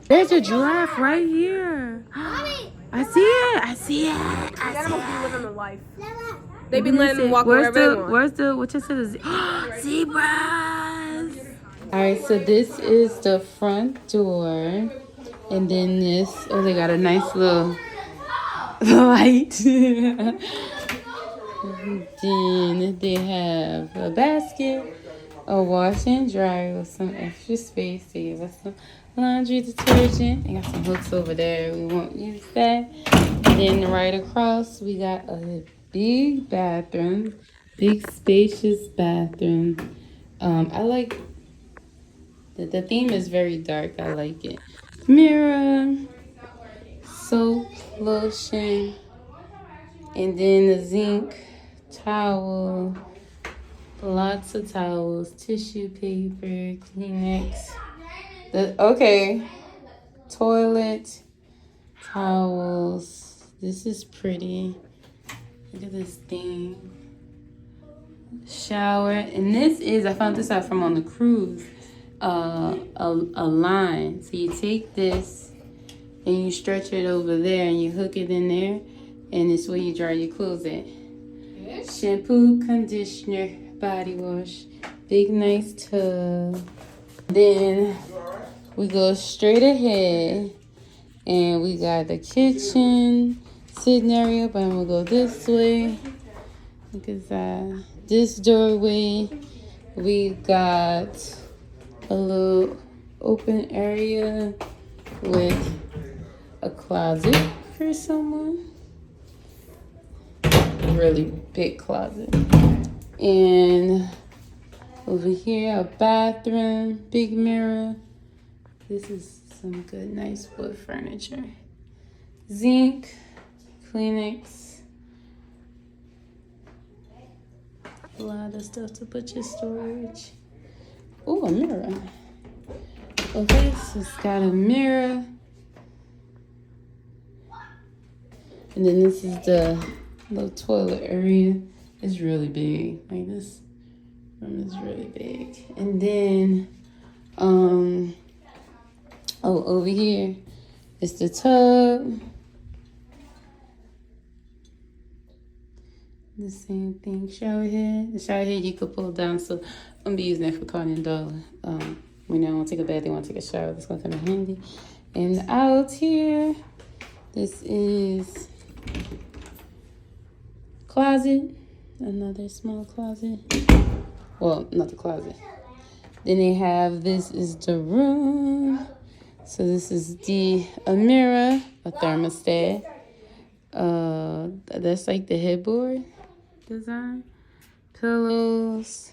There's a giraffe right here. I see it. I see it. Animals be living their life. They be letting them walk wherever they want. Where's the, what you said? Zebras. All right, so this is the front door. And then this, oh, they got a nice little light. Then they have a basket, a wash and dryer with some extra space. They give us some laundry detergent. They got some hooks over there. We won't use that. And then right across, we got a big bathroom, big spacious bathroom. I like the theme is very dark. I like it. Mirror, soap, lotion, and then the zinc, towel, lots of towels, tissue paper, Kleenex. Toilet, towels. This is pretty. Look at this thing. Shower, and this is, I found this out from on the cruise. A line. So you take this and you stretch it over there and you hook it in there, and it's where you dry your clothes at. Shampoo, conditioner, body wash, big nice tub. Then we go straight ahead and we got the kitchen sitting area, but I'm gonna go this way. Look at that. This doorway, we got a little open area with a closet for someone. Really big closet. And over here, a bathroom, big mirror. This is some good, nice wood furniture. Zinc, Kleenex. A lot of stuff to put your storage. Oh, a mirror. Okay, so it's got a mirror. And then this is the little toilet area. It's really big. Like, this room is really big. And then, over here is the tub. The same thing, shower head. The shower head you could pull down, so I'm gonna be using that for Cardi and Dollar. When they want to take a bath, they want to take a shower. That's gonna come in handy. And out here, this is closet, another small closet. Well, not the closet. Then they have, this is the room. So this is a mirror, a thermostat. That's like the headboard design. Pillows.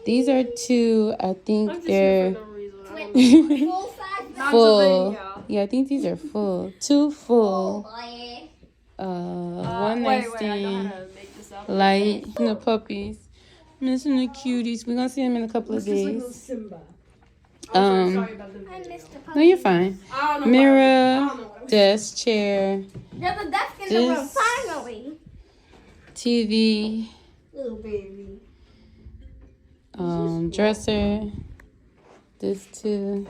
These are two, I think they're full. Yeah, I think these are full. Two full. One nightstand. Light. And the puppies. Missing the cuties. We're gonna see them in a couple of days. No, you're fine. Mirror, desk, chair. There's a desk in the room, finally. TV. Little baby. Dresser. This too.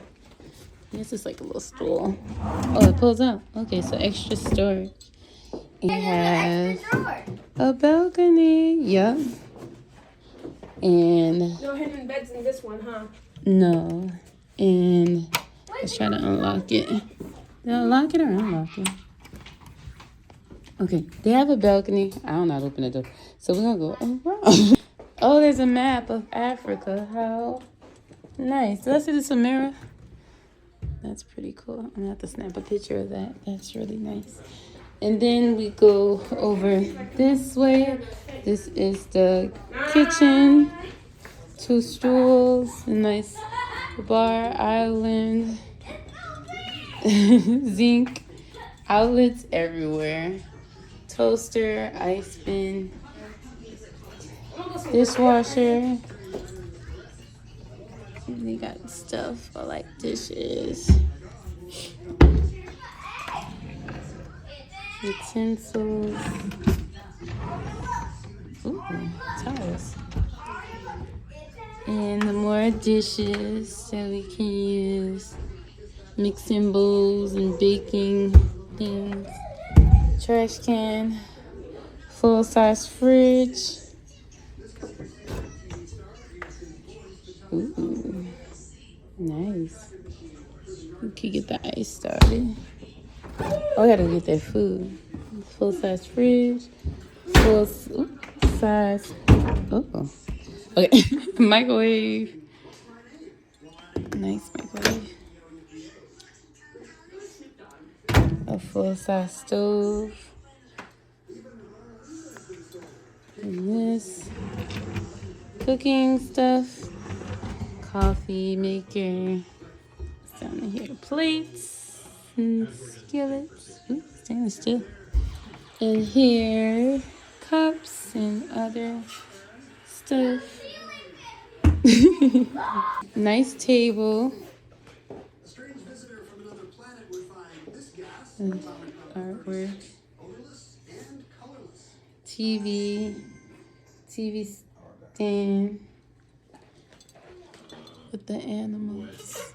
This is like a little stool. Oh, it pulls out. Okay, so extra storage. You have a balcony. Yep. And no hidden beds in this one, huh? no. And let's try to unlock it. Unlock it or unlock it? Okay, they have a balcony. I don't know how to open the door. So we're gonna go around. Oh, there's a map of Africa. How nice. Did I see this a mirror? That's pretty cool. I'm gonna have to snap a picture of that. That's really nice. And then we go over this way. This is the kitchen. 2 stools, a nice bar island. Zinc outlets everywhere. Toaster, ice bin. dishwasher. And they got stuff for like dishes, utensils. Ooh, towels. And the more dishes that we can use. Mixing bowls and baking things. Trash can. Full-size fridge. Ooh, nice. We could get the ice started. Oh, I gotta get that food. Full-size fridge. Full-size. Oh. Okay. Microwave. Nice microwave. A full-size stove. And this. Cooking stuff. Coffee maker. What's down in here? Plates and skillets. Ooh, standing still. And here, cups and other stuff. Nice table. And artwork. TV stand with the animals.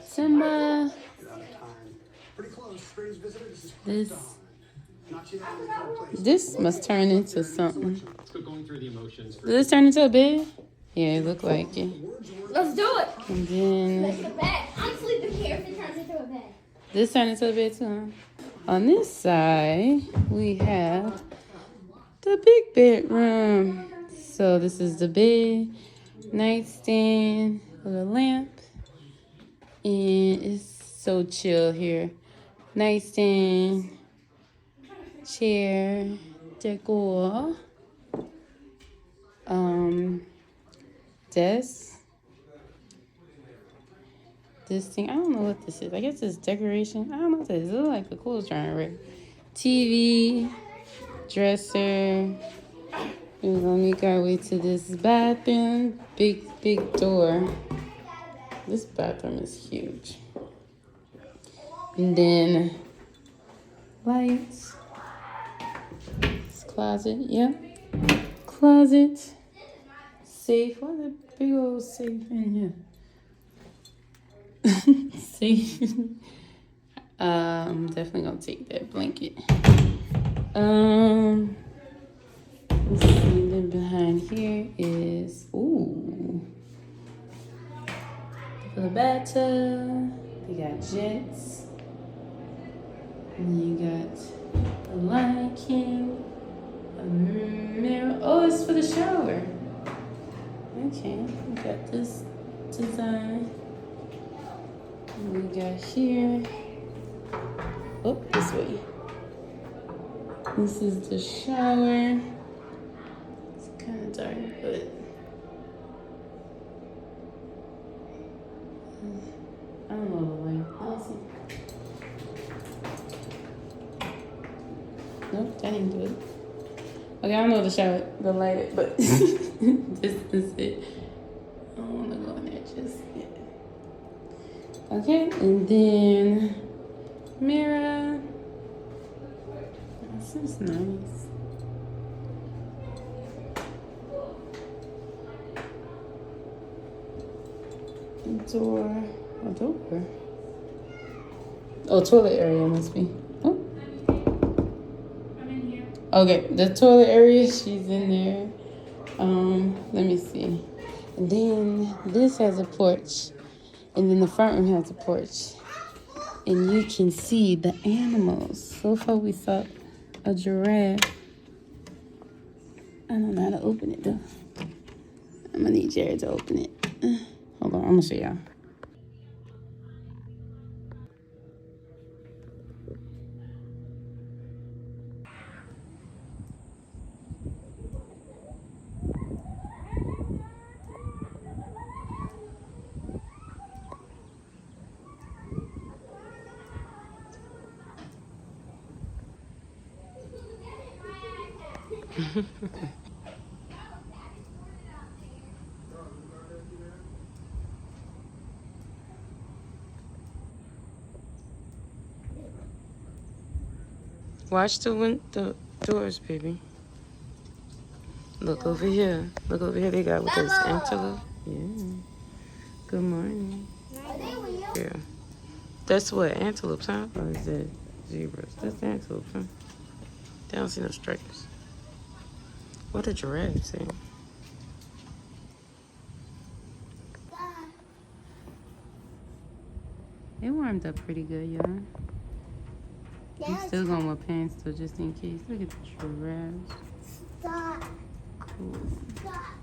Simba. This must turn into something. Does this turn into a bed? Yeah, it look like it. Let's do it. And then It's a bed. I'm sleeping here if it turns into a bed. this turned into a bed too, huh? On this side, we have the big bedroom. So this is the bed, nightstand with a lamp. And it's so chill here. Nightstand, chair, decor, desk. This thing, I don't know what this is. I guess it's decoration. I don't know what this is. It looks like a clothes dryer, right? TV, dresser. We're gonna make our way to this bathroom. Big door. This bathroom is huge. And then lights. This closet, yep. Closet. Safe. What a big old safe in here. Safe. I'm definitely gonna take that blanket. Let's see, then behind here is for the bathtub. They got jets. And you got the Lion King, a mirror. Oh, it's for the shower. Okay, we got this design. And we got here. Oh, this way. This is the shower. It's kind of dark, but I don't know the light. Let's see. Nope, that didn't do it. Okay, I don't know the shower, the light, but this is it. I don't want to go in there just yet. Okay, and then mirror. This is nice. Door. A door. Oh, toilet area must be. Oh. I'm in here. Okay, the toilet area, she's in there. Let me see. And then this has a porch. And then the front room has a porch. And you can see the animals. So far we saw a giraffe. I don't know how to open it though. I'm gonna need Jared to open it. Hold on, I'm gonna show y'all. Watch the doors, baby. Look over here. Look over here. They got with this antelope. Yeah. Good morning. Are they real? Yeah. That's what, antelopes, huh? Or is that zebras? That's antelopes, huh? They don't see no stripes. What a giraffe say? It warmed up pretty good, y'all. I'm still going with pants though, just in case. Look at the giraffes. Stop. Cool. Stop.